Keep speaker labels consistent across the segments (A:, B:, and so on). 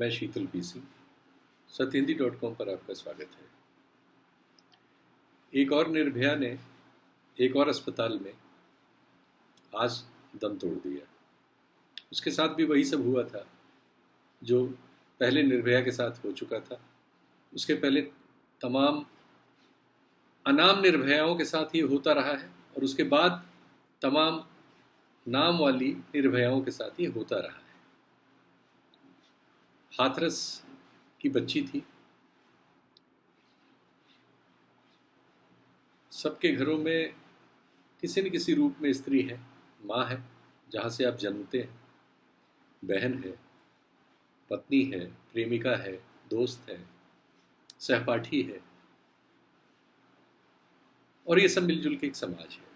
A: मैं शीतल पीसी, सत्यहिंदी.com पर आपका स्वागत है। एक और निर्भया ने एक और अस्पताल में आज दम तोड़ दिया। उसके साथ भी वही सब हुआ था जो पहले निर्भया के साथ हो चुका था। उसके पहले तमाम अनाम निर्भयाओं के साथ ये होता रहा है और उसके बाद तमाम नाम वाली निर्भयाओं के साथ ये होता रहा है। हाथरस की बच्ची थी। सबके घरों में किसी न किसी रूप में स्त्री है, माँ है जहाँ से आप जन्मते हैं, बहन है, पत्नी है, प्रेमिका है, दोस्त है, सहपाठी है, और ये सब मिलजुल के एक समाज है।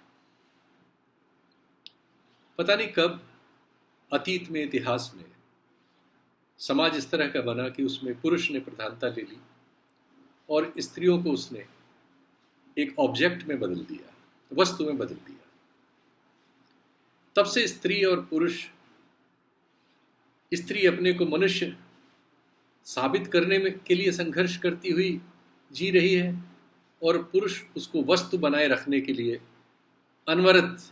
A: पता नहीं कब अतीत में, इतिहास में समाज इस तरह का बना कि उसमें पुरुष ने प्रधानता ले ली और स्त्रियों को उसने एक ऑब्जेक्ट में बदल दिया, वस्तु में बदल दिया। तब से स्त्री और पुरुष, स्त्री अपने को मनुष्य साबित करने में के लिए संघर्ष करती हुई जी रही है और पुरुष उसको वस्तु बनाए रखने के लिए अनवरत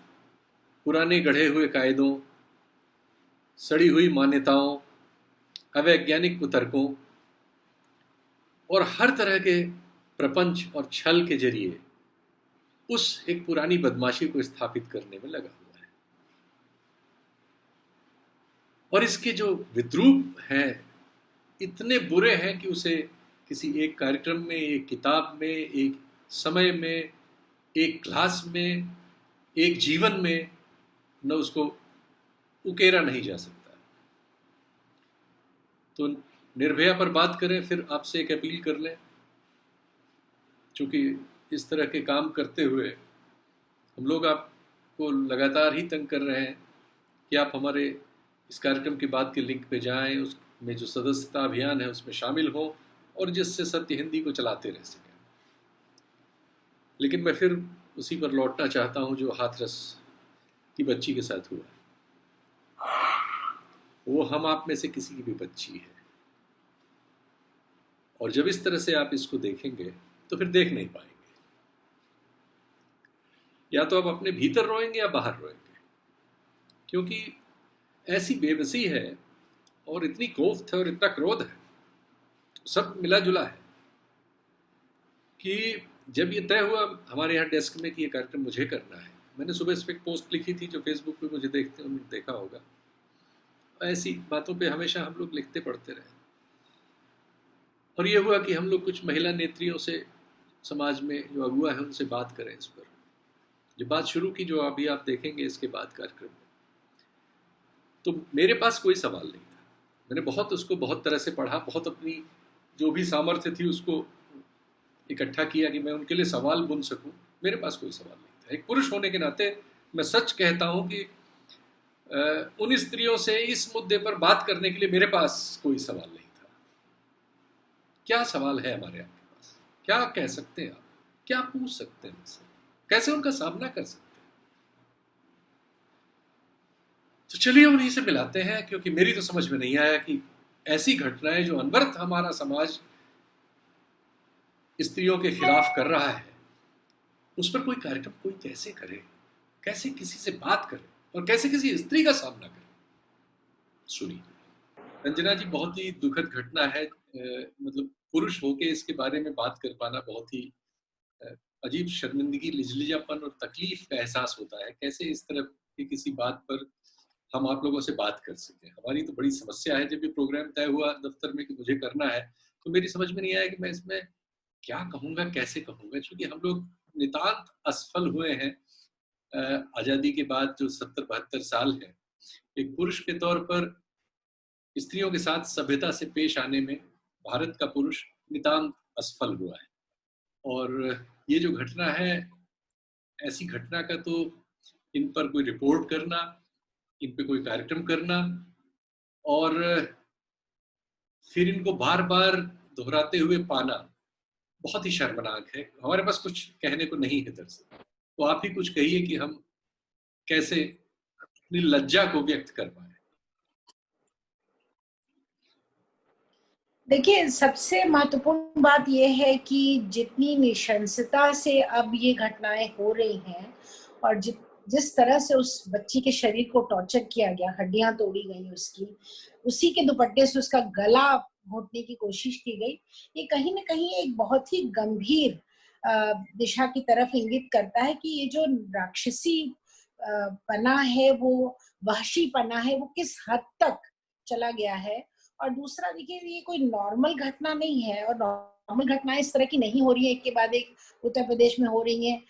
A: पुराने गढ़े हुए कायदों, सड़ी हुई मान्यताओं, अवैज्ञानिक कुतर्कों और हर तरह के प्रपंच और छल के जरिए उस एक पुरानी बदमाशी को स्थापित करने में लगा हुआ है। और इसके जो विद्रूप हैं इतने बुरे हैं कि उसे किसी एक कार्यक्रम में, एक किताब में, एक समय में, एक क्लास में, एक जीवन में न उसको उकेरा नहीं जा सकता। तो निर्भया पर बात करें, फिर आपसे एक अपील कर लें, चूँकि इस तरह के काम करते हुए हम लोग आपको लगातार ही तंग कर रहे हैं कि आप हमारे इस कार्यक्रम की बात के लिंक पे जाएं, उसमें जो सदस्यता अभियान है उसमें शामिल हों और जिससे सत्य हिंदी को चलाते रह सकें। लेकिन मैं फिर उसी पर लौटना चाहता हूं जो हाथरस की बच्ची के साथ हुआ। वो हम आप में से किसी की भी बच्ची है, और जब इस तरह से आप इसको देखेंगे तो फिर देख नहीं पाएंगे। या तो आप अपने भीतर रोएंगे या बाहर रोएंगे, क्योंकि ऐसी बेबसी है और इतनी कोफ्त है और इतना क्रोध है, सब मिला जुला है, कि जब ये तय हुआ हमारे यहाँ डेस्क में कि ये कार्यक्रम मुझे करना है, मैंने सुबह इस पर एक पोस्ट लिखी थी, जो फेसबुक पे मुझे देखते उन्होंने देखा होगा। ऐसी बातों पे हमेशा हम लोग लिखते पढ़ते रहे, और ये हुआ कि हम लोग कुछ महिला नेत्रियों से, समाज में जो अगुआ है उनसे बात करें इस पर। जो बात शुरू की, जो अभी आप देखेंगे इसके बाद कार्यक्रम में, तो मेरे पास कोई सवाल नहीं था। मैंने उसको बहुत तरह से पढ़ा, बहुत अपनी जो भी सामर्थ्य थी उसको इकट्ठा किया कि मैं उनके लिए सवाल बुन सकूं। मेरे पास कोई सवाल नहीं था। एक पुरुष होने के नाते मैं सच कहता हूं कि उन स्त्रियों से इस मुद्दे पर बात करने के लिए मेरे पास कोई सवाल नहीं था। क्या सवाल है हमारे आपके पास? क्या कह सकते हैं आप? क्या पूछ सकते हैं मुझसे? कैसे उनका सामना कर सकते हैं? तो चलिए उन्हीं से मिलाते हैं, क्योंकि मेरी तो समझ में नहीं आया कि ऐसी घटनाएं जो अनवरत हमारा समाज स्त्रियों के खिलाफ कर रहा है, उस पर कोई कार्यक्रम कोई कैसे करे, कैसे किसी से बात करे और कैसे किसी स्त्री का सामना करे। सुनिए। रंजना जी, बहुत ही दुखद घटना है। मतलब पुरुष होके इसके बारे में बात कर पाना बहुत ही अजीब शर्मिंदगी, लिजलिजापन और तकलीफ का एहसास होता है। कैसे इस तरह की किसी बात पर हम आप लोगों से बात कर सकें। हमारी तो बड़ी समस्या है। जब ये प्रोग्राम तय हुआ दफ्तर में कि मुझे करना है, तो मेरी समझ में नहीं आया कि मैं इसमें क्या कहूँगा, कैसे कहूँगा, क्योंकि हम लोग नितांत असफल हुए हैं आज़ादी के बाद जो 70-72 साल है। एक पुरुष के तौर पर स्त्रियों के साथ सभ्यता से पेश आने में भारत का पुरुष नितांत असफल हुआ है। और ये जो घटना है, ऐसी घटना का तो इन पर कोई रिपोर्ट करना, इन पे कोई कार्यक्रम करना और फिर इनको बार बार दोहराते हुए पाना बहुत ही शर्मनाक है। हमारे पास कुछ कहने को नहीं है दरअसल। तो आप ही कुछ कहिए कि हम कैसे अपनी लज्जा को व्यक्त कर पाए।
B: देखिए, सबसे महत्वपूर्ण बात ये है कि जितनी निशंसता से अब ये घटनाएं हो रही हैं और जिस तरह से उस बच्ची के शरीर को टॉर्चर किया गया, हड्डियां तोड़ी गई उसकी, उसी के दुपट्टे से उसका गला घोटने की कोशिश की गई, ये कहीं ना कहीं एक बहुत ही गंभीर दिशा की तरफ इंगित करता है कि ये जो राक्षसी पना है, वो वहशी पना है, वो किस हद तक चला गया है। और दूसरा देखिए, ये कोई नॉर्मल घटना नहीं है और नॉर्मल घटनाएं इस तरह की नहीं हो रही है, एक के बाद एक उत्तर प्रदेश में हो रही है।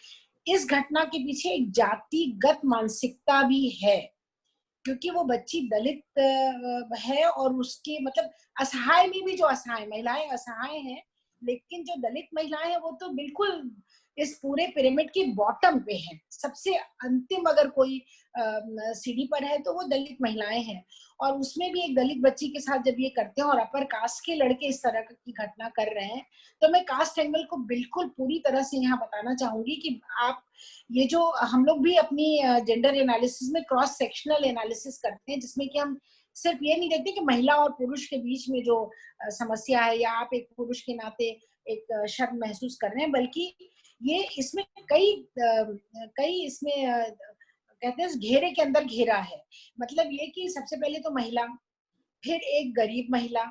B: इस घटना के पीछे एक जातिगत मानसिकता भी है, क्योंकि वो बच्ची दलित है और उसके मतलब असहाय में भी, जो असहाय महिलाएं असहाय हैं, लेकिन जो दलित महिलाएं हैं वो तो बिल्कुल इस पूरे पिरामिड के बॉटम पे है, सबसे अंतिम अगर कोई सीढ़ी पर है तो वो दलित महिलाएं हैं। और उसमें भी एक दलित बच्ची के साथ जब ये करते हैं और अपर कास्ट के लड़के इस तरह की घटना कर रहे हैं, तो मैं कास्ट एंगल को बिल्कुल पूरी तरह से यहाँ बताना चाहूंगी कि आप ये जो हम लोग भी अपनी जेंडर एनालिसिस में क्रॉस सेक्शनल एनालिसिस करते हैं, जिसमें कि हम सिर्फ ये नहीं देखते कि महिला और पुरुष के बीच में जो समस्या है या आप एक पुरुष के नाते एक शर्म महसूस कर रहे हैं, बल्कि ये इसमें कई इसमें कहते हैं घेरे के अंदर घेरा है। मतलब ये कि सबसे पहले तो महिला, फिर एक गरीब महिला,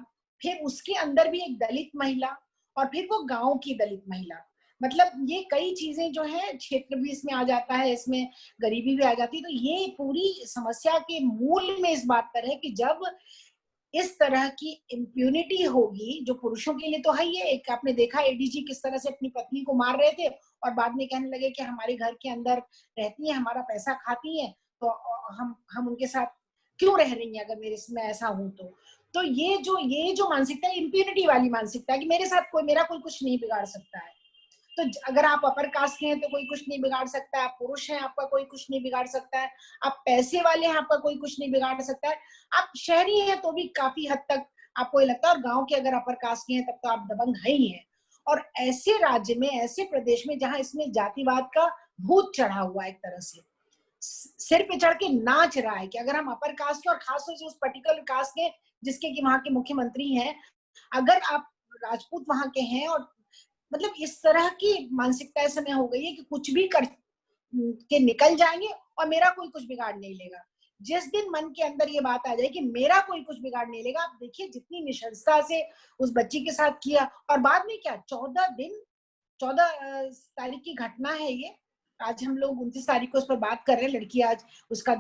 B: फिर उसके अंदर भी एक दलित महिला, और फिर वो गांव की दलित महिला। मतलब ये कई चीजें जो है, क्षेत्र भी इसमें आ जाता है, इसमें गरीबी भी आ जाती है। तो ये पूरी समस्या के मूल में इस बात पर है कि जब इस तरह की इम्प्यूनिटी होगी, जो पुरुषों के लिए तो है ही है, एक आपने देखा एडीजी किस तरह से अपनी पत्नी को मार रहे थे और बाद में कहने लगे कि हमारे घर के अंदर रहती है, हमारा पैसा खाती है, तो हम उनके साथ क्यों रह रही हैं अगर मेरे में ऐसा हूं तो ये जो मानसिकता है, इम्प्यूनिटी वाली मानसिकता है कि मेरे साथ मेरा कोई कुछ नहीं बिगाड़ सकता है। तो अगर आप अपर कास्ट के हैं तो कोई कुछ नहीं बिगाड़ सकता है, आप पुरुष हैं आपका कोई कुछ नहीं बिगाड़ सकता है, आप पैसे वाले हैं आपका कोई कुछ नहीं बिगाड़ सकता है, आप शहरी हैं तो भी काफी हद तक आपको ये लगता है, और गांव के अगर अपर कास्ट के हैं तब तो आप दबंग है ही हैं। और ऐसे राज्य में, ऐसे प्रदेश में जहां इसमें जातिवाद का भूत चढ़ा हुआ है, एक तरह से सिर पे चढ़ के नाच रहा है कि अगर हम अपर कास्ट के और खासतौर से उस पर्टिकुलर कास्ट के जिसके कि वहां के मुख्यमंत्री हैं, अगर आप राजपूत वहां के हैं, और मतलब इस तरह की मानसिकता इस समय हो गई है कि कुछ भी कर के निकल जाएंगे और मेरा कोई कुछ बिगाड़ नहीं लेगा। जिस दिन मन के अंदर ये बात आ जाए कि मेरा कोई कुछ बिगाड़ नहीं लेगा, आप देखिए जितनी निशंसता से उस बच्ची के साथ किया, और बाद में क्या 14 तारीख की घटना है ये, आज हम लोग 29 तारीख को उस पर बात कर रहे हैं, लड़की आज उसका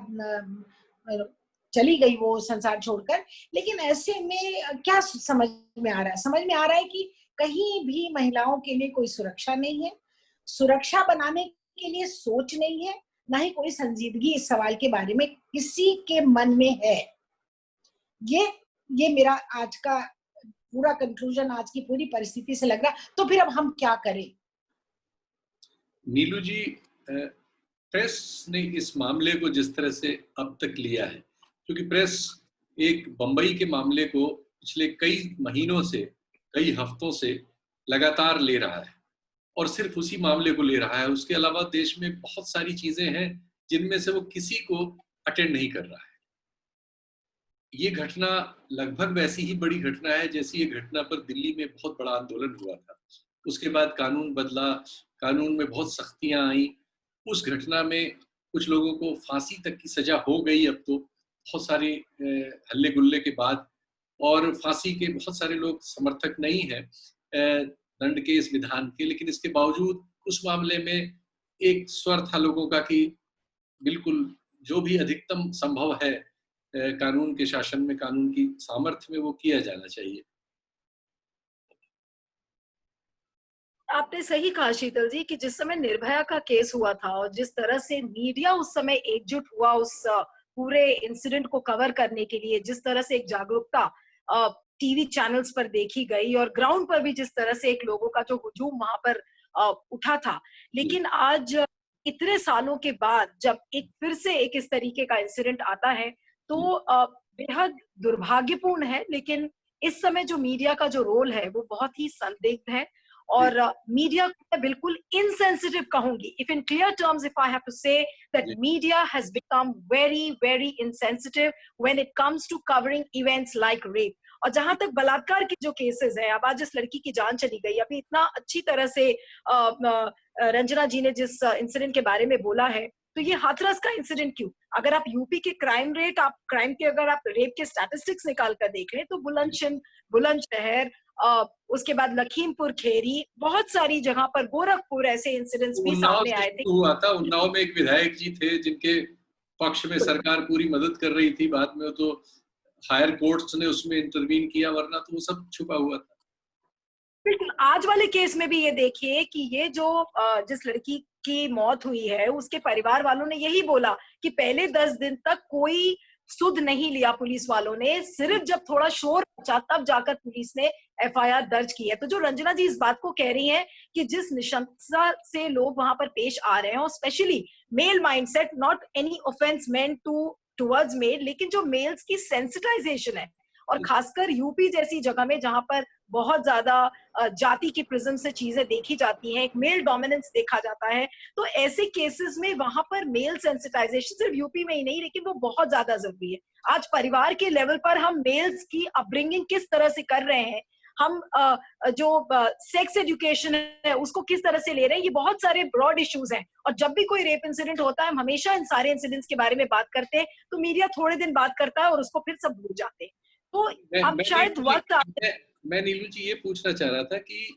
B: चली गई वो संसार छोड़कर। लेकिन ऐसे में क्या समझ में आ रहा है? समझ में आ रहा है कि कहीं भी महिलाओं के लिए कोई सुरक्षा नहीं है, सुरक्षा बनाने के लिए सोच नहीं है, ना ही कोई संजीदगी इस सवाल के बारे में किसी के मन में है। ये मेरा आज का पूरा कंक्लूजन, आज की पूरी परिस्थिति से लग रहा है। तो फिर अब हम क्या करें?
A: नीलू जी, प्रेस ने इस मामले को जिस तरह से अब तक लिया है, क्योंकि प्रेस एक बंबई के मामले को पिछले कई महीनों से, कई हफ्तों से लगातार ले रहा है और सिर्फ उसी मामले को ले रहा है। उसके अलावा देश में बहुत सारी चीजें हैं जिनमें से वो किसी को अटेंड नहीं कर रहा है। ये घटना लगभग वैसी ही बड़ी घटना है जैसी ये घटना पर दिल्ली में बहुत बड़ा आंदोलन हुआ था। उसके बाद कानून बदला, कानून में बहुत सख्तियां आई। उस घटना में कुछ लोगों को फांसी तक की सजा हो गई अब तो, बहुत सारे हल्ले गुल्ले के बाद। और फांसी के बहुत सारे लोग समर्थक नहीं हैं दंड के इस विधान के, लेकिन इसके बावजूद उस मामले में एक स्वर था लोगों का कि बिल्कुल जो भी अधिकतम संभव है कानून के शासन में, कानून की सामर्थ्य में, वो किया जाना चाहिए।
C: आपने सही कहा शीतल जी कि जिस समय निर्भया का केस हुआ था और जिस तरह से मीडिया उस समय एकजुट हुआ उस पूरे इंसिडेंट को कवर करने के लिए, जिस तरह से एक जागरूकता टीवी चैनल्स पर देखी गई और ग्राउंड पर भी जिस तरह से एक लोगों का जो हुजूम वहां पर उठा था, लेकिन आज इतने सालों के बाद जब एक फिर से एक इस तरीके का इंसिडेंट आता है तो बेहद दुर्भाग्यपूर्ण है। लेकिन इस समय जो मीडिया का जो रोल है वो बहुत ही संदिग्ध है और मीडिया को मैं बिल्कुल इनसेंसिटिव कहूंगी। If in clear terms if I have to say that media has become very very insensitive when it comes to covering events like rape. और जहां तक बलात्कार के जो केसेस हैं, अब आज इस लड़की की जान चली गई, अभी इतना अच्छी तरह से रंजना जी ने जिस इंसिडेंट के बारे में बोला है, तो ये हाथरस का इंसिडेंट क्यों? अगर आप यूपी के क्राइम रेट, आप क्राइम के अगर आप रेप के स्टैटिस्टिक्स निकाल कर देख लें, तो बुलंदशहर, उसके बाद लखीमपुर खेरी, बहुत सारी जगह पर, गोरखपुर, ऐसे इंसिडेंट्स भी
A: उन्नाव
C: सामने
A: से
C: आए थे।
A: शुरू हुआ था। उन्नाव में एक विधायक जी थे जिनके पक्ष में सरकार पूरी मदद कर रही थी, बाद में तो हायर कोर्ट्स ने उसमें इंटरवीन किया, वरना तो वो सब छुपा हुआ था।
C: बिल्कुल, आज वाले केस में भी ये देखिए कि ये जो जिस लड़की की मौत हुई है, उसके परिवार वालों ने यही बोला कि पहले 10 दिन तक कोई सुध नहीं लिया पुलिस वालों ने, सिर्फ जब थोड़ा शोर मचा तब जाकर पुलिस ने एफआईआर दर्ज की है। तो जो रंजना जी इस बात को कह रही हैं कि जिस निशंसता से लोग वहां पर पेश आ रहे हैं, और specially male mindset, not any offence meant towards male, लेकिन जो मेल्स की सेंसिटाइजेशन है, और खासकर यूपी जैसी जगह में जहां पर बहुत ज्यादा जाति की प्रिज्म से चीजें देखी जाती हैं, एक मेल डोमिनेंस देखा जाता है, तो ऐसे केसेस में वहां पर मेल सेंसिटाइजेशन सिर्फ यूपी में ही नहीं, लेकिन वो बहुत ज्यादा जरूरी है। आज परिवार के लेवल पर हम मेल्स की अपब्रिंगिंग किस तरह से कर रहे हैं, हम जो सेक्स एजुकेशन है उसको किस तरह से ले रहे हैं, ये बहुत सारे ब्रॉड इश्यूज हैं। और जब भी कोई रेप इंसिडेंट होता है, हम हमेशा इन सारे इंसिडेंट्स के बारे में बात करते हैं, तो मीडिया थोड़े दिन बात करता है और उसको फिर सब भूल जाते हैं। तो अब शायद वक्त
A: मैं नीलू जी ये पूछना चाह रहा था कि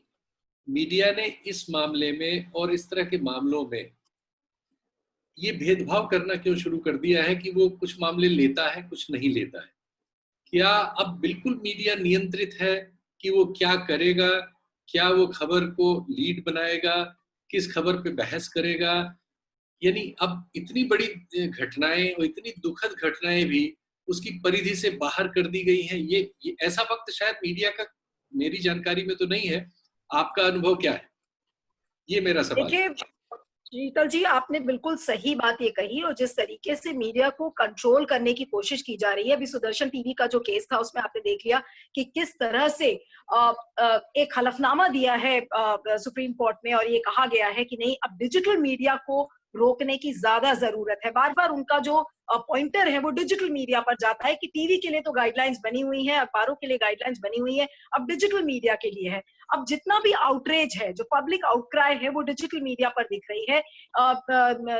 A: मीडिया ने इस मामले में और इस तरह के मामलों में ये भेदभाव करना क्यों शुरू कर दिया है कि वो कुछ मामले लेता है, कुछ नहीं लेता है? क्या अब बिल्कुल मीडिया नियंत्रित है कि वो क्या करेगा, क्या वो खबर को लीड बनाएगा, किस खबर पे बहस करेगा? यानी अब इतनी बड़ी घटनाएं और इतनी दुखद घटनाएं भी उसकी परिधि से बाहर कर दी गई हैं। ये ऐसा वक्त शायद मीडिया का मेरी जानकारी में तो नहीं है। आपका अनुभव क्या है? ये मेरा सवाल है।
C: देखिए शीतल जी, आपने बिल्कुल सही बात ये कही, और जिस तरीके से मीडिया को कंट्रोल करने की कोशिश की जा रही है, अभी सुदर्शन टीवी का जो केस था उसमें आपने देख लिया कि किस तरह से एक हलफनामा दिया है सुप्रीम कोर्ट में, और ये कहा गया है कि नहीं, अब डिजिटल मीडिया को रोकने की ज्यादा जरूरत है। बार बार उनका जो पॉइंटर है वो डिजिटल मीडिया पर जाता है कि टीवी के लिए तो गाइडलाइंस बनी हुई है, अखबारों के लिए गाइडलाइंस बनी हुई है, अब डिजिटल मीडिया के लिए है। अब जितना भी आउटरेज है, जो पब्लिक आउटक्राई है, वो डिजिटल मीडिया पर दिख रही है,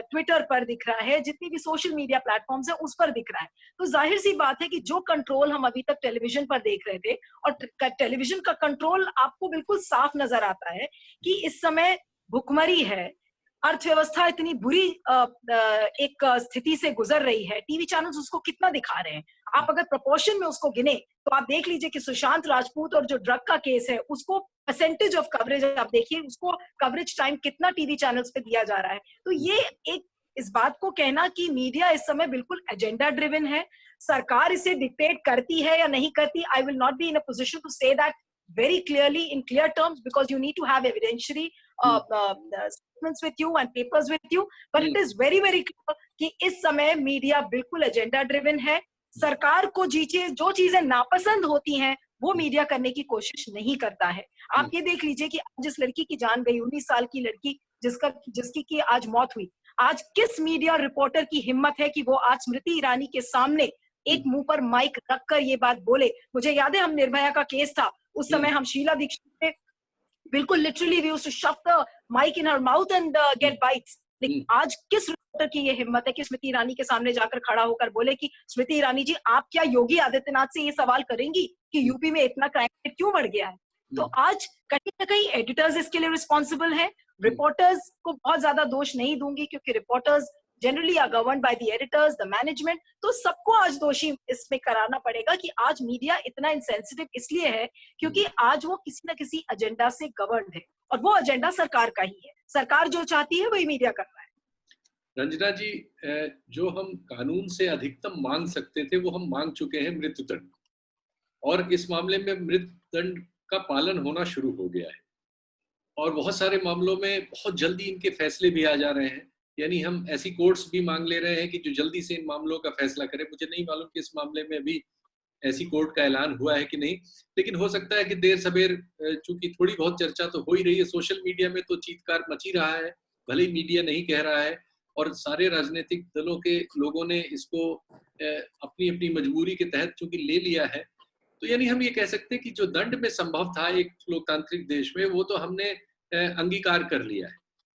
C: ट्विटर पर दिख रहा है, जितनी भी सोशल मीडिया प्लेटफॉर्म्स है उस पर दिख रहा है। तो जाहिर सी बात है कि जो कंट्रोल हम अभी तक टेलीविजन पर देख रहे थे, और टेलीविजन का कंट्रोल आपको बिल्कुल साफ नजर आता है कि इस समय भुखमरी है, अर्थव्यवस्था इतनी बुरी एक स्थिति से गुजर रही है, टीवी चैनल्स उसको कितना दिखा रहे हैं। आप अगर प्रोपोर्शन में उसको गिने तो आप देख लीजिए कि सुशांत राजपूत और जो ड्रग का केस है उसको परसेंटेज ऑफ कवरेज आप देखिए, उसको कवरेज टाइम कितना टीवी चैनल्स पे दिया जा रहा है। तो ये एक इस बात को कहना कि मीडिया इस समय बिल्कुल एजेंडा ड्रिवन है, सरकार इसे डिक्टेट करती है या नहीं करती, I will not be in a position to say that very clearly in clear terms, because you need to have evidentiary statements with you and papers with you, but it is very very clear कि इस समय media बिल्कुल agenda driven है। सरकार को जो चीजें नापसंद होती हैं वो मीडिया करने की कोशिश नहीं करता है। आप ये देख लीजिए कि जिस लड़की की जान गई, 19 साल की लड़की जिसकी की आज मौत हुई, आज किस मीडिया रिपोर्टर की हिम्मत है कि वो आज स्मृति ईरानी के सामने एक मुंह पर माइक रखकर ये बात बोले। मुझे याद है, हम निर्भया का केस था उस समय, हम शीला दीक्षित ने बिल्कुल literally we used to shove the mic in her mouth and get bites. लेकिन आज किस रिपोर्टर की ये हिम्मत है कि स्मृति ईरानी के सामने जाकर खड़ा होकर बोले कि स्मृति ईरानी जी, आप क्या योगी आदित्यनाथ से ये सवाल करेंगी कि यूपी में इतना क्राइम रेट क्यों बढ़ गया है? तो आज कहीं ना कहीं एडिटर्स इसके लिए रिस्पॉन्सिबल है। रिपोर्टर्स को बहुत ज्यादा दोष नहीं दूंगी, क्योंकि reporters generally are governed by the editors, the management, तो सबको आज दोषी इसमें कराना पड़ेगा कि आज मीडिया इतना इंसेंसिटिव इसलिए है क्योंकि आज वो किसी न किसी एजेंडा से गवर्न है, और वो एजेंडा सरकार का ही है। सरकार जो चाहती है वही मीडिया कर रहा है।
A: रंजना जी, जो हम कानून से अधिकतम मांग सकते थे वो हम मांग चुके हैं, मृत्युदंड, और इस मामले में मृत्युदंड का पालन होना शुरू हो गया है, और बहुत सारे मामलों में बहुत जल्दी इनके फैसले भी आ जा रहे हैं। यानी हम ऐसी कोर्ट्स भी मांग ले रहे हैं कि जो जल्दी से इन मामलों का फैसला करे। मुझे नहीं मालूम कि इस मामले में अभी ऐसी कोर्ट का ऐलान हुआ है कि नहीं, लेकिन हो सकता है कि देर सवेर, चूंकि थोड़ी बहुत चर्चा तो हो ही रही है, सोशल मीडिया में तो चीत्कार मची रहा है, भले ही मीडिया नहीं कह रहा है, और सारे राजनीतिक दलों के लोगों ने इसको अपनी अपनी मजबूरी के तहत चूंकि ले लिया है, तो तो यानी हम ये कह सकते हैं कि जो दंड में संभव था एक लोकतांत्रिक देश में, वो तो हमने अंगीकार कर लिया है,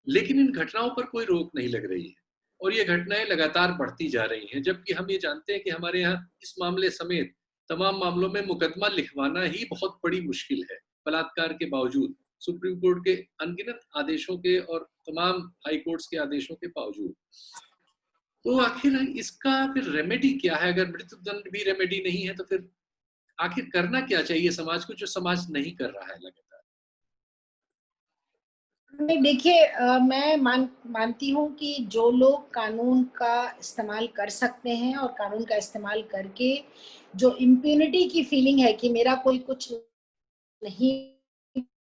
A: लेकिन इन घटनाओं पर कोई रोक नहीं लग रही है और ये घटनाएं लगातार बढ़ती जा रही हैं, जबकि हम ये जानते हैं कि हमारे यहाँ इस मामले समेत तमाम मामलों में मुकदमा लिखवाना ही बहुत बड़ी मुश्किल है, बलात्कार के बावजूद, सुप्रीम कोर्ट के अनगिनत आदेशों के और तमाम हाई कोर्ट्स के आदेशों के बावजूद। तो आखिर इसका फिर रेमेडी क्या है? अगर मृत्युदंड भी रेमेडी नहीं है तो फिर आखिर करना क्या चाहिए समाज को, जो समाज नहीं कर रहा है लगातार?
B: नहीं, देखिए, मैं मानती हूँ कि जो लोग कानून का इस्तेमाल कर सकते हैं और कानून का इस्तेमाल करके जो इम्प्यूनिटी की फीलिंग है कि मेरा कोई कुछ नहीं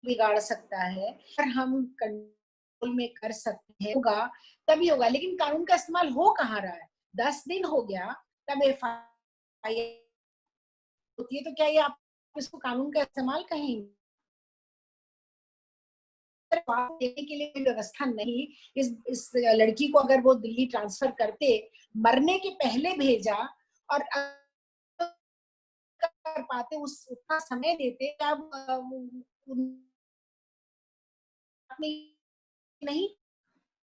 B: बिगाड़ सकता है, और हम कंट्रोल में कर सकते हैं, होगा तभी होगा। लेकिन कानून का इस्तेमाल हो कहाँ रहा है? 10 दिन हो गया तब एफआईआर होती है, तो क्या ये आप इसको कानून का इस्तेमाल कहेंगे? देने के लिए कोई व्यवस्था नहीं। इस लड़की को अगर वो दिल्ली ट्रांसफर करते, मरने के पहले भेजा और कर पाते, उस उतना समय देते, अब नहीं,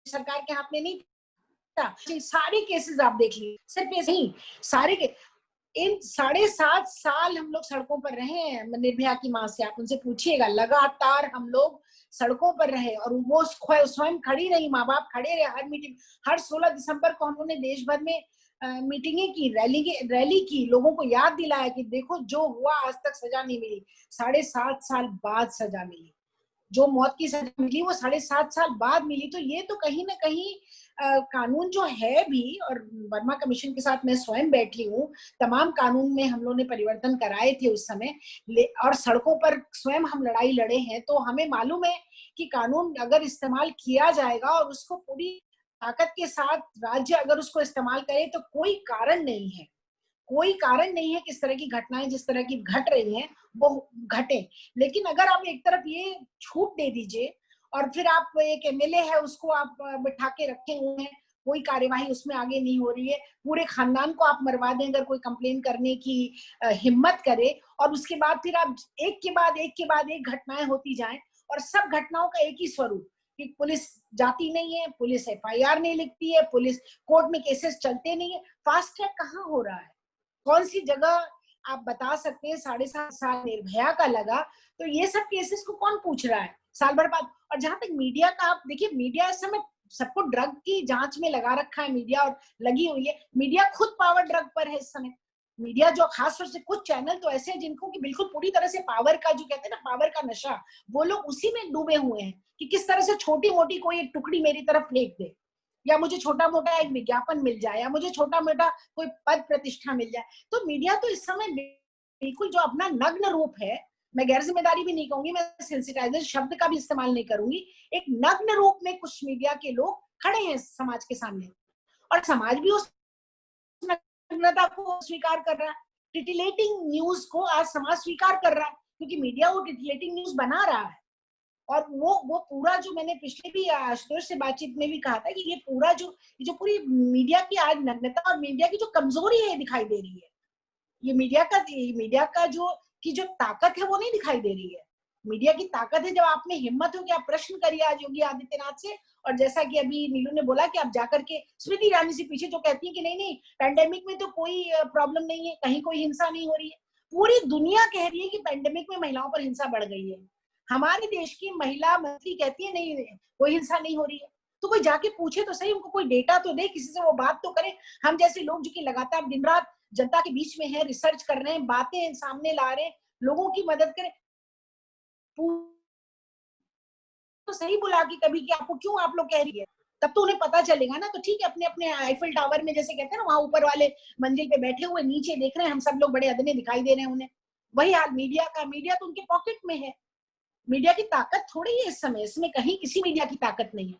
B: सरकार के हाथ में नहीं था। सारे केसेस आप देख लीजिए, सिर्फ ये नहीं, सारे के इन 7.5 साल हम लोग सड़कों पर रहे हैं। निर्भया की मां से आप उनसे पूछिएगा, लगातार हम लोग सड़कों पर रहे और वो स्वयं खड़ी रही, माँ बाप खड़े रहे हर मीटिंग। हर 16 दिसंबर को हम लोगों ने देश भर में मीटिंगें की, रैली की, लोगों को याद दिलाया कि देखो जो हुआ आज तक सजा नहीं मिली, 7.5 साल बाद सजा मिली। जो मौत की सजा मिली वो 7.5 साल बाद मिली। तो ये तो कहीं ना कहीं कानून जो है भी, और वर्मा कमीशन के साथ मैं स्वयं बैठी हूँ, तमाम कानून में हम लोगों ने परिवर्तन कराए थे उस समय, और सड़कों पर स्वयं हम लड़ाई लड़े हैं। तो हमें मालूम है कि कानून अगर इस्तेमाल किया जाएगा और उसको पूरी ताकत के साथ राज्य अगर उसको इस्तेमाल करे, तो कोई कारण नहीं है, कोई कारण नहीं है कि इस तरह की घटनाएं जिस तरह की घट रही हैं वो घटे। लेकिन अगर आप एक तरफ ये छूट दे दीजिए और फिर आप एक एमएलए है उसको आप बिठा के रखे हुए हैं, कोई कार्यवाही उसमें आगे नहीं हो रही है, पूरे खानदान को आप मरवा दें अगर कोई कंप्लेन करने की हिम्मत करे, और उसके बाद फिर आप एक के बाद एक घटनाएं होती जाएं, और सब घटनाओं का एक ही स्वरूप कि पुलिस जाती नहीं है, पुलिस एफआईआर नहीं लिखती है, पुलिस कोर्ट में केसेस चलते नहीं है। फास्ट ट्रैक कहाँ हो रहा है? कौन सी जगह आप बता सकते हैं? 7.5 साल निर्भया का लगा, तो ये सब केसेस को कौन पूछ रहा है साल भर बाद? और जहां तक मीडिया का, आप देखिए, मीडिया इस समय सबको ड्रग की जांच में लगा रखा है, मीडिया और लगी हुई है। मीडिया खुद पावर ड्रग पर है इस समय। मीडिया जो खास तौर से कुछ चैनल तो ऐसे हैं जिनको कि बिल्कुल पूरी तरह से पावर का, जो कहते हैं ना पावर का नशा, वो लोग उसी में डूबे हुए हैं कि किस तरह से छोटी मोटी कोई एक टुकड़ी मेरी तरफ फेंक दे, या मुझे छोटा मोटा एक विज्ञापन मिल जाए, या मुझे छोटा मोटा कोई पद प्रतिष्ठा मिल जाए। तो मीडिया तो इस समय बिल्कुल जो अपना नग्न रूप है, मैं गैर जिम्मेदारी भी नहीं कहूंगी, मैं सेंसिटाइजर शब्द का भी इस्तेमाल नहीं करूंगी, एक नग्न रूप में कुछ मीडिया के लोग खड़े हैं समाज के सामने, और समाज भी उस नग्नता को स्वीकार कर रहा है। टिटिलेटिंग न्यूज को आज समाज स्वीकार कर रहा है, क्योंकि मीडिया वो टिटिलेटिंग न्यूज बना रहा है। और वो पूरा जो मैंने पिछले भी आशुतोष से बातचीत में भी कहा था कि ये जो पूरी मीडिया की आज नग्नता और मीडिया की जो कमजोरी है दिखाई दे रही है, ये मीडिया का जो ताकत है वो नहीं दिखाई दे रही है। मीडिया की ताकत है जब आप में हिम्मत हो कि आप प्रश्न करिए आज योगी आदित्यनाथ से, और जैसा कि अभी नीलू ने बोला कि आप जाकर के स्मृति ईरानी से पीछे जो कहती है कि नहीं पैंडेमिक में तो कोई प्रॉब्लम नहीं है, कहीं कोई हिंसा नहीं हो रही है। पूरी दुनिया कह रही है कि पैंडेमिक में महिलाओं पर हिंसा बढ़ गई है। हमारे देश की महिला मंत्री कहती है नहीं, कोई हिंसा नहीं हो रही है। तो कोई जाके पूछे तो सही, उनको कोई डेटा तो दे, किसी से वो बात तो करे। हम जैसे लोग जो कि लगातार दिन रात जनता के बीच में है, रिसर्च कर रहे हैं, बातें सामने ला रहे हैं, लोगों की मदद करें, तो सही बुला के कभी कि आपको क्यों आप लोग कह रही है, तब तो उन्हें पता चलेगा ना। तो ठीक है, अपने अपने आईफिल टावर में जैसे कहते हैं ना, वहां ऊपर वाले मंजिल पे बैठे हुए नीचे देख रहे हैं, हम सब लोग बड़े अदने दिखाई दे रहे हैं उन्हें। वही हाल मीडिया का, मीडिया तो उनके पॉकेट में है। मीडिया की ताकत थोड़ी है इस समय, इसमें कहीं किसी मीडिया की ताकत नहीं है।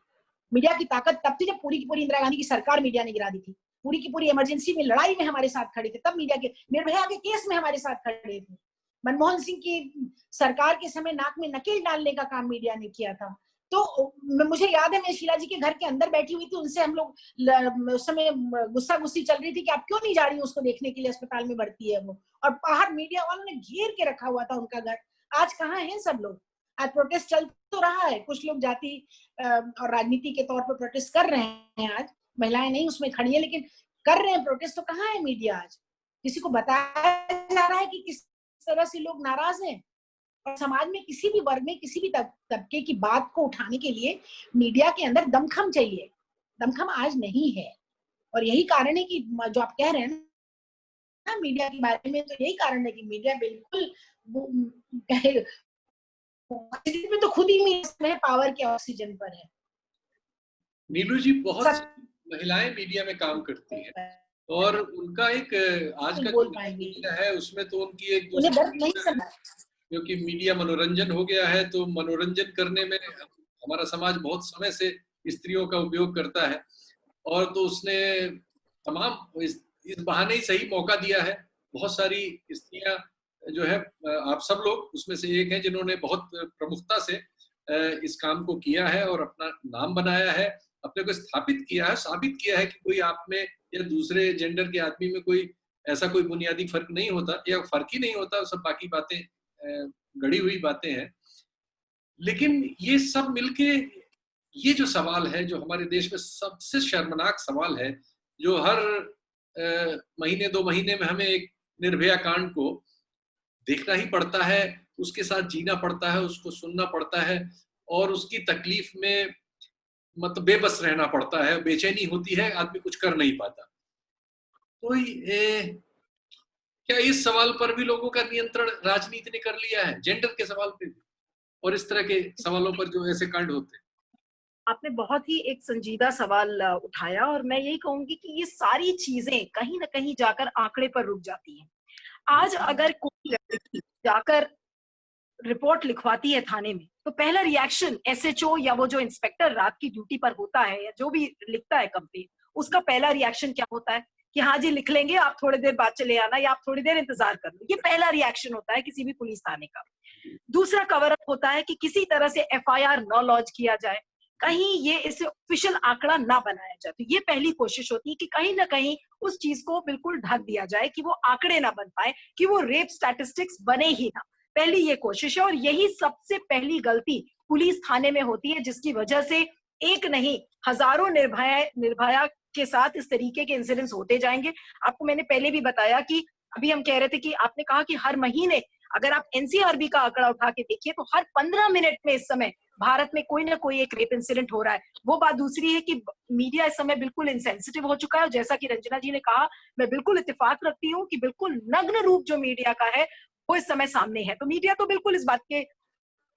B: मीडिया की ताकत तब थी जब पूरी की पूरी इंदिरा गांधी की सरकार मीडिया ने गिरा दी थी, पूरी की पूरी इमरजेंसी में लड़ाई में हमारे साथ खड़े थे, तब मीडिया के, निर्भया के केस में हमारे साथ खड़े थे। मनमोहन सिंह की सरकार के समय नाक में नकेल डालने का काम मीडिया ने किया था। मुझे याद है मैं शीला जी के घर के अंदर बैठी हुई थी, उनसे हम लोग उस समय गुस्सा गुस्सी चल रही थी कि आप क्यों नहीं जा रही उसको देखने के लिए, अस्पताल में भर्ती है वो, और बाहर मीडिया वालों ने घेर के रखा हुआ था उनका घर। आज कहाँ है सब लोग? आज प्रोटेस्ट चल तो रहा है, कुछ लोग जाति और राजनीति के तौर पर प्रोटेस्ट कर रहे हैं, आज महिलाएं नहीं उसमें खड़ी है, लेकिन कर रहे हैं प्रोटेस्ट, तो कहाँ है मीडिया? आज किसी को बताया जा रहा है कि किस तरह से लोग नाराज हैं? और समाज में किसी भी वर्ग में किसी भी तबके की बात को उठाने के लिए मीडिया के अंदर दमखम चाहिए, दमखम आज नहीं है। और यही कारण है कि जो आप कह रहे हैं ना मीडिया के बारे में, तो यही कारण है कि मीडिया बिल्कुल ऑक्सीजन में तो खुद ही मीडिया पावर के ऑक्सीजन पर है।
A: नीलू जी, बहुत महिलाएं मीडिया में काम करती हैं और उनका एक आज का जो मीडिया है उसमें तो उनकी एक दूसरी, क्योंकि मीडिया मनोरंजन हो गया है, तो मनोरंजन करने में हमारा समाज बहुत समय से स्त्रियों का उपयोग करता है, और तो उसने तमाम इस बहाने ही सही मौका दिया है। बहुत सारी स्त्रियां जो है, आप सब लोग उसमें से एक हैं जिन्होंने बहुत प्रमुखता से इस काम को किया है और अपना नाम बनाया है, अपने को स्थापित किया है, साबित किया है कि कोई आप में या दूसरे जेंडर के आदमी में कोई ऐसा कोई बुनियादी फर्क नहीं होता, या फर्क ही नहीं होता, सब बाकी बातें गढ़ी हुई बातें हैं। लेकिन ये सब मिलके ये जो सवाल है, जो हमारे देश में सबसे शर्मनाक सवाल है, जो हर महीने 2 महीने में हमें एक निर्भया कांड को देखना ही पड़ता है, उसके साथ जीना पड़ता है, उसको सुनना पड़ता है, और उसकी तकलीफ में मतलब बेबस रहना पड़ता है, बेचैनी होती है, आदमी कुछ कर नहीं पाता। तो क्या इस सवाल पर भी लोगों का नियंत्रण राजनीति ने कर लिया है, जेंडर के सवाल पे भी, और इस तरह के सवालों पर जो ऐसे कांड होते हैं?
C: आपने बहुत ही एक संजीदा सवाल उठाया, और मैं यही कहूंगी कि ये सारी चीजें कहीं ना कहीं जाकर आंकड़े पर रुक जाती हैं। आज अगर कोई लड़की जाकर रिपोर्ट लिखवाती है थाने में, तो पहला रिएक्शन एसएचओ या वो जो इंस्पेक्टर रात की ड्यूटी पर होता है या जो भी लिखता है कंप्लेंट, उसका पहला रिएक्शन क्या होता है कि हाँ जी लिख लेंगे, आप थोड़ी देर बाद चले आना या आप थोड़ी देर इंतजार कर लो। ये पहला रिएक्शन होता है किसी भी पुलिस थाने का। दूसरा कवर अप होता है कि किसी तरह से एफआईआर न लॉन्च किया जाए, कहीं ये इसे ऑफिशियल आंकड़ा ना बनाया जाए। तो ये पहली कोशिश होती है कि कहीं ना कहीं उस चीज को बिल्कुल ढक दिया जाए कि वो आंकड़े ना बन पाए, कि वो रेप स्टैटिस्टिक्स बने ही ना। पहली ये कोशिश है, और यही सबसे पहली गलती पुलिस थाने में होती है, जिसकी वजह से एक नहीं हजारों निर्भया के साथ इस तरीके के इंसिडेंट्स होते जाएंगे। आपको मैंने पहले भी बताया कि अभी हम कह रहे थे कि आपने कहा कि हर महीने अगर आप एनसीआरबी का आंकड़ा उठा के देखिए तो हर 15 मिनट में इस समय भारत में कोई ना कोई एक रेप इंसिडेंट हो रहा है। वो बात दूसरी है कि मीडिया इस समय बिल्कुल इनसेंसिटिव हो चुका है, और जैसा कि रंजना जी ने कहा, मैं बिल्कुल इत्तेफाक रखती हूँ कि बिल्कुल नग्न रूप जो मीडिया का है वो इस समय सामने है। तो मीडिया तो बिल्कुल इस बात के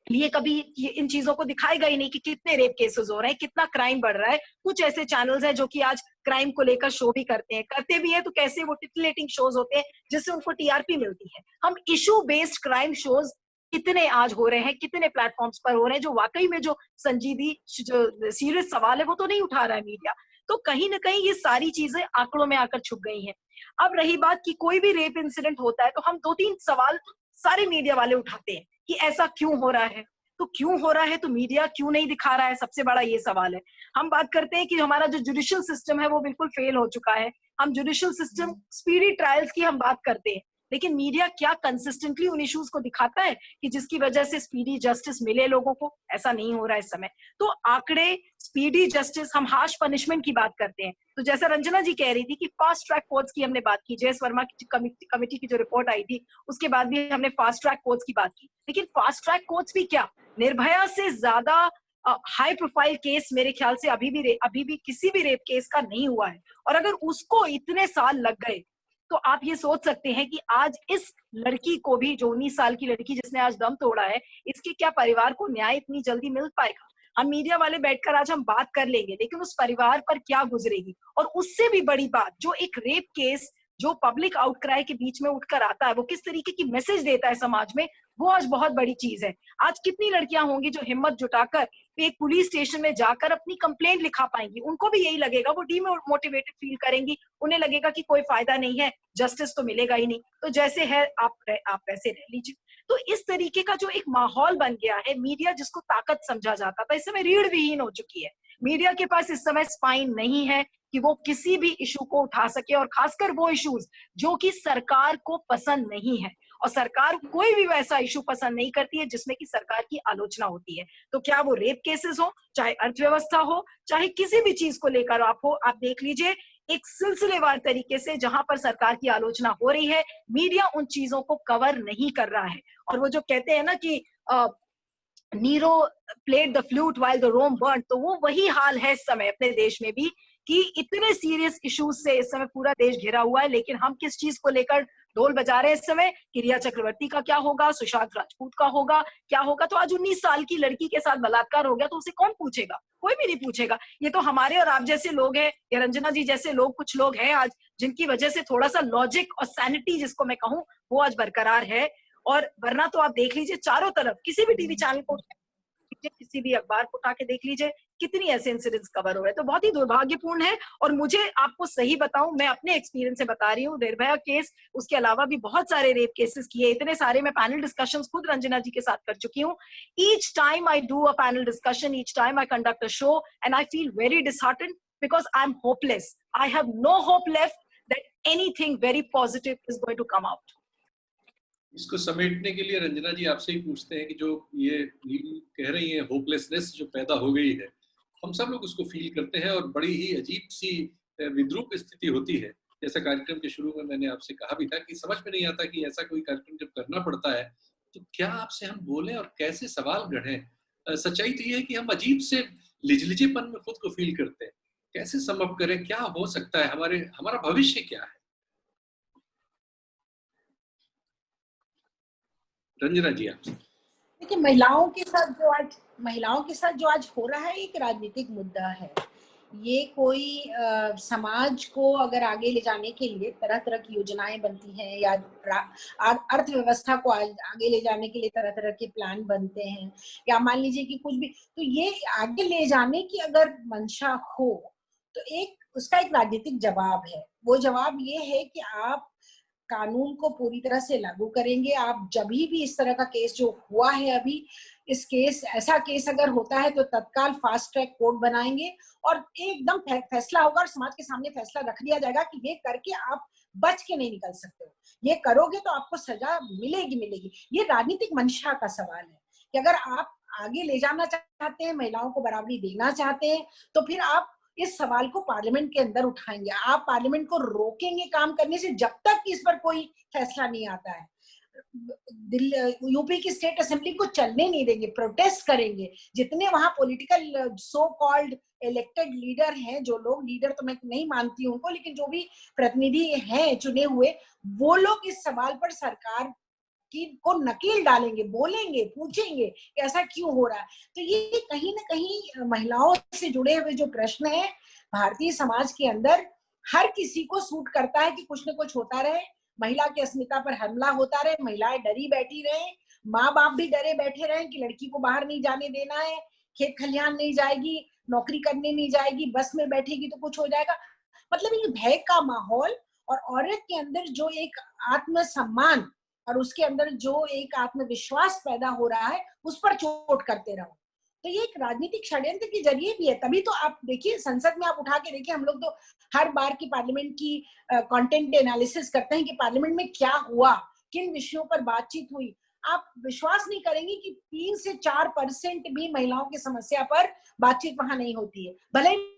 C: लिए कभी ये इन चीजों को दिखाएगा ही नहीं कि कितने रेप केसेस हो रहे हैं, कितना क्राइम बढ़ रहा है। कुछ ऐसे चैनल्स हैं जो कि आज क्राइम को लेकर शो भी करते भी हैं, तो कैसे वो टिटिलेटिंग शोज होते हैं जिससे उनको टीआरपी मिलती है। हम इशू बेस्ड क्राइम शोज कितने आज हो रहे हैं, कितने प्लेटफॉर्म्स पर हो रहे हैं, जो वाकई में जो संजीदी जो सीरियस सवाल है वो तो नहीं उठा रहा है मीडिया। तो कहीं ना कहीं ये सारी चीजें आंकड़ों में आकर छुप गई हैं। अब रही बात कि कोई भी रेप इंसिडेंट होता है तो हम 2-3 सवाल सारे मीडिया वाले उठाते हैं कि ऐसा क्यों हो रहा है। तो क्यों हो रहा है, तो मीडिया क्यों नहीं दिखा रहा है, सबसे बड़ा ये सवाल है। हम बात करते हैं कि हमारा जो जुडिशियल सिस्टम है वो बिल्कुल फेल हो चुका है। हम जुडिशियल सिस्टम स्पीडी ट्रायल्स की हम बात करते हैं, लेकिन मीडिया क्या कंसिस्टेंटली उन इश्यूज को दिखाता है कि जिसकी वजह से स्पीडी जस्टिस मिले लोगों को? ऐसा नहीं हो रहा है इस समय। तो आंकड़े, स्पीडी जस्टिस, हम हार्श पनिशमेंट की बात करते हैं, तो जैसा रंजना जी कह रही थी कि फास्ट ट्रैक कोर्ट्स की हमने बात की, जयस वर्मा की कमेटी की जो रिपोर्ट आई थी उसके बाद भी हमने फास्ट ट्रैक कोर्ट्स की बात की। लेकिन फास्ट ट्रैक कोर्ट्स भी क्या, निर्भया से ज्यादा हाई प्रोफाइल केस मेरे ख्याल से अभी भी किसी भी रेप केस का नहीं हुआ है। और अगर उसको इतने साल लग गए तो आप ये सोच सकते हैं कि आज इस लड़की को भी, जो 19 साल की लड़की जिसने आज दम तोड़ा है, इसके क्या परिवार को न्याय इतनी जल्दी मिल पाएगा? हम मीडिया वाले बैठकर आज हम बात कर लेंगे, लेकिन उस परिवार पर क्या गुजरेगी? और उससे भी बड़ी बात, जो एक रेप केस जो पब्लिक आउटक्राई के बीच में उठकर आता है, वो किस तरीके की मैसेज देता है समाज में, वो आज बहुत बड़ी चीज है। आज कितनी लड़कियां होंगी जो हिम्मत जुटाकर एक पुलिस स्टेशन में जाकर अपनी कंप्लेंट लिखा पाएंगी? उनको भी यही लगेगा, वो डीमोटिवेटेड फील करेंगी, उन्हें लगेगा कि कोई फायदा नहीं है, जस्टिस तो मिलेगा ही नहीं, तो जैसे है आप वैसे रह लीजिए। तो इस तरीके का जो एक माहौल बन गया है, मीडिया जिसको ताकत समझा जाता था, इस समय रीढ़ विहीन हो चुकी है। मीडिया के पास इस समय स्पाइन नहीं है कि वो किसी भी इशू को उठा सके, और खासकर वो इश्यूज जो कि सरकार को पसंद नहीं है। और सरकार कोई भी वैसा इशू पसंद नहीं करती है जिसमें कि सरकार की आलोचना होती है। तो क्या वो रेप केसेस हो, चाहे अर्थव्यवस्था हो, चाहे किसी भी चीज को लेकर आप हो, आप देख लीजिए एक सिलसिलेवार तरीके से जहां पर सरकार की आलोचना हो रही है, मीडिया उन चीजों को कवर नहीं कर रहा है। और वो जो कहते हैं ना कि Nero played the flute while the Rome burn, तो वो वही हाल है इस समय अपने देश में भी, कि इतने सीरियस इश्यूज से इस समय पूरा देश घिरा हुआ है, लेकिन हम किस चीज को लेकर ढोल बजा रहे हैं इस समय कि रिया चक्रवर्ती का क्या होगा, सुशांत राजपूत का होगा, क्या होगा। तो आज 19 साल की लड़की के साथ बलात्कार हो गया तो उसे कौन पूछेगा? कोई भी नहीं पूछेगा। ये तो हमारे और आप जैसे लोग हैं, या रंजना जी जैसे लोग, कुछ लोग हैं आज जिनकी वजह से थोड़ा सा लॉजिक और सैनिटी जिसको मैं कहूँ वो आज बरकरार है। और वरना तो आप देख लीजिए चारों तरफ, किसी भी टीवी चैनल को, किसी भी अखबार को उठा के देख लीजिए, कितनी ऐसे इंसिडेंट्स कवर हो रहे हैं। तो बहुत ही दुर्भाग्यपूर्ण है। और मुझे आपको सही बताऊं, मैं अपने एक्सपीरियंस से बता रही हूँ, निर्भया केस, उसके अलावा भी बहुत सारे रेप केसेस किए, इतने सारे, मैं पैनल डिस्कशंस खुद रंजना जी के साथ कर चुकी हूँ। Each time I do a panel discussion, each time I conduct a show, and I feel very disheartened because I am hopeless. I have no hope left that anything very positive is going to come out.
A: इसको समेटने के लिए रंजना जी आपसे ही पूछते हैं कि जो ये कह रही हैं होपलेसनेस जो पैदा हो गई है, हम सब लोग उसको फील करते हैं और बड़ी ही अजीब सी विद्रूप स्थिति होती है। जैसा कार्यक्रम के शुरू में मैंने आपसे कहा भी था कि समझ में नहीं आता कि ऐसा कोई कार्यक्रम जब करना पड़ता है तो क्या आपसे हम बोलें और कैसे सवाल गढ़ें। सच्चाई तो ये है कि हम अजीब से लिजलिजेपन में खुद को फील करते हैं। कैसे संभव करें, क्या हो सकता है, हमारा भविष्य क्या है? रंजना जी आपसे।
B: देखिए, महिलाओं के साथ जो आज हो रहा है एक राजनीतिक मुद्दा है। ये कोई समाज को अगर आगे ले जाने के लिए तरह तरह की योजनाएं बनती हैं, या अर्थव्यवस्था को आगे ले जाने के लिए तरह तरह के प्लान बनते हैं, या मान लीजिए कि कुछ भी, तो ये आगे ले जाने की अगर मंशा हो तो उसका एक राजनीतिक जवाब है। वो जवाब ये है कि आप कानून को पूरी तरह से लागू करेंगे। आप जब भी इस तरह का केस जो हुआ है अभी, ऐसा केस अगर होता है तो तत्काल फास्ट ट्रैक कोर्ट बनाएंगे और एकदम फैसला होगा और समाज के सामने फैसला रख दिया जाएगा कि ये करके आप बच के नहीं निकल सकते हो, ये करोगे तो आपको सजा मिलेगी। ये राजनीतिक मंशा का सवाल है कि अगर आप आगे ले जाना चाहते हैं, महिलाओं को बराबरी देना चाहते हैं, तो फिर आप इस सवाल को पार्लियामेंट के अंदर उठाएंगे। आप पार्लियामेंट को रोकेंगे काम करने से जब तक इस पर कोई फैसला नहीं आता है। यूपी की स्टेट असेंबली को चलने नहीं देंगे, प्रोटेस्ट करेंगे। जितने वहां political so called elected leader हैं, जो लोग, लीडर तो मैं नहीं मानती हूं उनको, लेकिन जो भी प्रतिनिधि हैं चुने हुए, वो लोग इस सवाल पर सरकार को नकील डालेंगे, बोलेंगे, पूछेंगे कि ऐसा क्यों हो रहा है। तो ये कहीं ना कहीं महिलाओं से जुड़े हुए जो प्रश्न है भारतीय समाज के अंदर, हर किसी को सूट करता है कि कुछ न कुछ होता रहे, महिला की अस्मिता पर हमला होता रहे, महिलाएं डरी बैठी रहे, माँ बाप भी डरे बैठे रहे कि लड़की को बाहर नहीं जाने देना है, खेत खलिहान नहीं जाएगी, नौकरी करने नहीं जाएगी, बस में बैठेगी तो कुछ हो जाएगा। मतलब ये भय का माहौल, और औरत के अंदर जो एक आत्मसम्मान और उसके अंदर जो एक आत्मविश्वास पैदा हो रहा है, उस पर चोट करते रहो। तो ये एक राजनीतिक षड्यंत्र के जरिए भी है। तभी तो आप देखिए, संसद में आप उठा के देखिए, हम लोग तो हर बार की पार्लियामेंट की कंटेंट एनालिसिस करते हैं कि पार्लियामेंट में क्या हुआ, किन विषयों पर बातचीत हुई। आप विश्वास नहीं करेंगे कि 3 से 4% भी महिलाओं की समस्या पर बातचीत वहां नहीं होती है। भले ही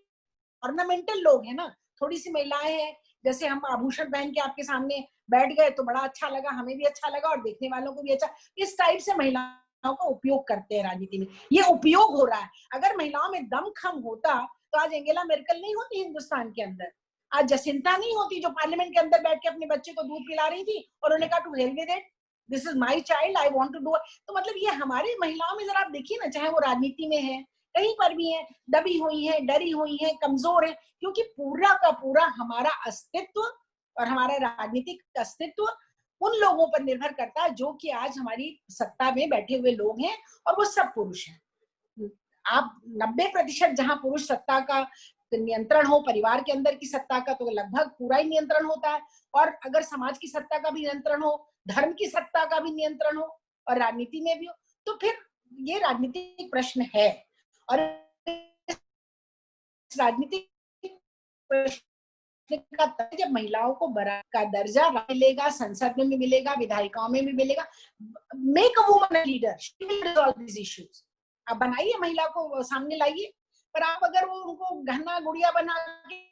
B: ऑर्नामेंटल लोग हैं ना, थोड़ी सी महिलाएं हैं, जैसे हम आभूषण पहन के आपके सामने बैठ गए तो बड़ा अच्छा लगा, हमें भी अच्छा लगा और देखने वालों को भी अच्छा, इस टाइप से महिलाओं का उपयोग करते हैं राजनीति में। ये उपयोग हो रहा है। अगर महिलाओं में दमखम होता तो आज एंजेला मेर्केल नहीं होती हिंदुस्तान के अंदर, आज जसिंता नहीं होती जो पार्लियामेंट के अंदर बैठ के अपने बच्चे को दूध पिला रही थी और उन्होंने कहा to hell with it, this is my child, I want to do. तो मतलब ये हमारी महिलाओं में जरा आप देखिए ना, चाहे वो राजनीति में है, कहीं पर भी है, दबी हुई है, डरी हुई है, कमजोर है, क्योंकि पूरा का पूरा हमारा अस्तित्व और हमारा राजनीतिक अस्तित्व उन लोगों पर निर्भर करता है जो कि आज हमारी सत्ता में बैठे हुए लोग हैं, और वो सब पुरुष हैं। आप 90% जहां पुरुष सत्ता का नियंत्रण हो, परिवार के अंदर की सत्ता का तो लगभग पूरा ही नियंत्रण होता है, और अगर समाज की सत्ता का भी नियंत्रण हो, धर्म की सत्ता का भी नियंत्रण हो, और राजनीति में भी हो, तो फिर ये राजनीतिक प्रश्न है। और राजनीतिक प्रश्न का जब महिलाओं को बराबर का दर्जा मिलेगा, संसद में भी मिलेगा, विधायिकाओं में भी मिलेगा, make a woman leader, she will resolve this issues. आप बनाइए, महिला को सामने लाइए, पर आप अगर वो उनको गहना गुड़िया बना के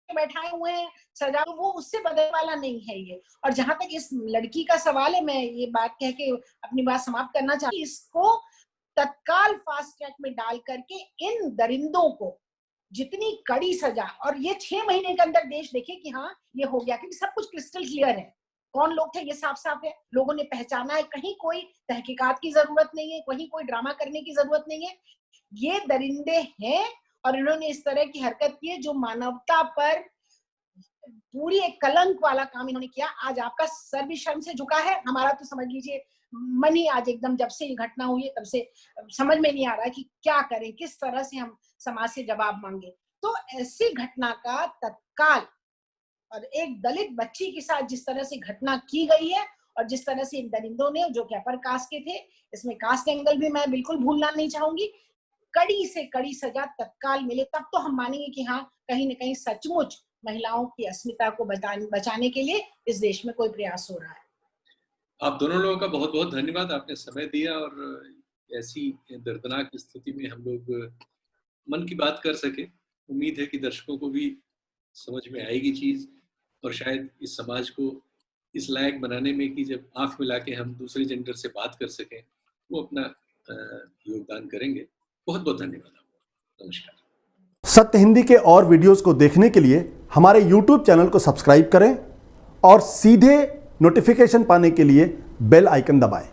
B: बैठाए हुए हैं सजा, तो वो उससे बदलने वाला नहीं है ये। और जहां तक इस लड़की का सवाल है, मैं ये बात कह के अपनी बात समाप्त करना चाहती हूँ, इसको तत्काल फास्ट ट्रैक में डाल करके इन दरिंदों को जितनी कड़ी सजा, और ये 6 महीने के अंदर देश देखे कि हाँ ये हो गया, क्योंकि सब कुछ क्रिस्टल क्लियर है, कौन लोग थे ये साफ साफ है, लोगों ने पहचाना है, कहीं कोई तहकीकात की जरूरत नहीं है, कहीं कोई ड्रामा करने की जरूरत नहीं है। ये दरिंदे हैं और इन्होंने इस तरह की हरकत की है जो मानवता पर पूरी एक कलंक वाला काम इन्होंने किया। आज आपका सर भी शर्म से झुका है, हमारा तो समझ लीजिए मन ही आज एकदम, जब से ये घटना हुई है तब से समझ में नहीं आ रहा है कि क्या करें, किस तरह से हम समाज से जवाब मांगे। तो ऐसी घटना का तत्काल, और एक दलित बच्ची के साथ जिस तरह से घटना की गई है और जिस तरह से इन दरिंदों ने, जो कि अपर कास्ट के थे, इसमें कास्ट एंगल भी मैं बिल्कुल भूलना नहीं चाहूंगी, कड़ी से कड़ी सजा तत्काल मिले, तब तो हम मानेंगे कि हाँ कहीं न कहीं सचमुच महिलाओं की अस्मिता को बचाने के लिए इस देश में कोई प्रयास हो रहा है।
A: आप दोनों लोगों का बहुत बहुत धन्यवाद, आपने समय दिया और ऐसी दर्दनाक स्थिति में हम लोग मन की बात कर सके। उम्मीद है कि दर्शकों को भी समझ में आएगी चीज़, और शायद इस समाज को इस लायक बनाने में कि जब आँख मिला के हम दूसरे जेंडर से बात कर सकें, वो अपना योगदान करेंगे। बहुत बहुत धन्यवाद आपको। नमस्कार।
D: सत्य हिंदी के और वीडियोस को देखने के लिए हमारे YouTube चैनल को सब्सक्राइब करें और सीधे नोटिफिकेशन पाने के लिए बेल आइकन दबाएं।